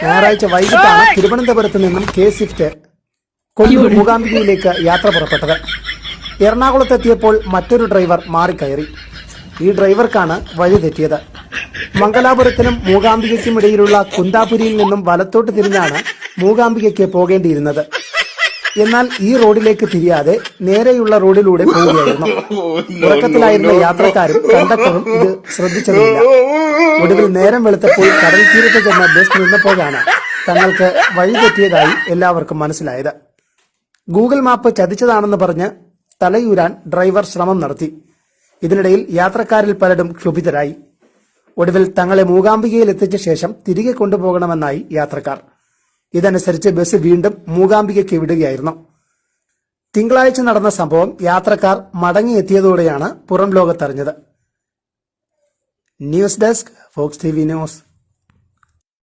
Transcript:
ഞായറാഴ്ച വൈകിട്ടാണ് തിരുവനന്തപുരത്ത് നിന്നും കെ സ്വിഫ്റ്റ് കൊല്ലൂർ മൂകാംബികയിലേക്ക് യാത്ര പുറപ്പെട്ടത്. എറണാകുളത്തെത്തിയപ്പോൾ മറ്റൊരു ഡ്രൈവർ മാറിക്കയറി. ഈ ഡ്രൈവർക്കാണ് വഴി തെറ്റിയത്. മംഗലാപുരത്തിനും മൂകാംബികയ്ക്കും ഇടയിലുള്ള കുന്താപുരിയിൽ നിന്നും വലത്തോട്ട് തിരിഞ്ഞാണ് മൂകാംബികയ്ക്ക് പോകേണ്ടിയിരുന്നത്. എന്നാൽ ഈ റോഡിലേക്ക് തിരിയാതെ നേരെയുള്ള റോഡിലൂടെ പോവുകയായിരുന്നു. ഉറക്കത്തിലായിരുന്ന യാത്രക്കാരും കണ്ടക്ടറും ഇത് ശ്രദ്ധിച്ചതുമില്ല. ഒടുവിൽ നേരം വെളുത്തപ്പോൾ കടൽ തീരത്ത് ചെന്ന ബസ് നിന്നപ്പോഴാണ് തങ്ങൾക്ക് വഴി തെറ്റിയതായി എല്ലാവർക്കും മനസ്സിലായത്. ഗൂഗിൾ മാപ്പ് ചതിച്ചതാണെന്ന് പറഞ്ഞ് തലയൂരാൻ ഡ്രൈവർ ശ്രമം നടത്തി. ഇതിനിടയിൽ യാത്രക്കാരിൽ പലരും ക്ഷുഭിതരായി. ഒടുവിൽ തങ്ങളെ മൂകാംബികയിൽ എത്തിച്ച ശേഷം തിരികെ കൊണ്ടുപോകണമെന്നായി യാത്രക്കാർ. ഇതനുസരിച്ച് ബസ് വീണ്ടും മൂകാംബികയ്ക്ക് വിടുകയായിരുന്നു. തിങ്കളാഴ്ച നടന്ന സംഭവം യാത്രക്കാർ മടങ്ങിയെത്തിയതോടെയാണ് പുറം ലോകത്തറിഞ്ഞത്. News desk, Fox TV news.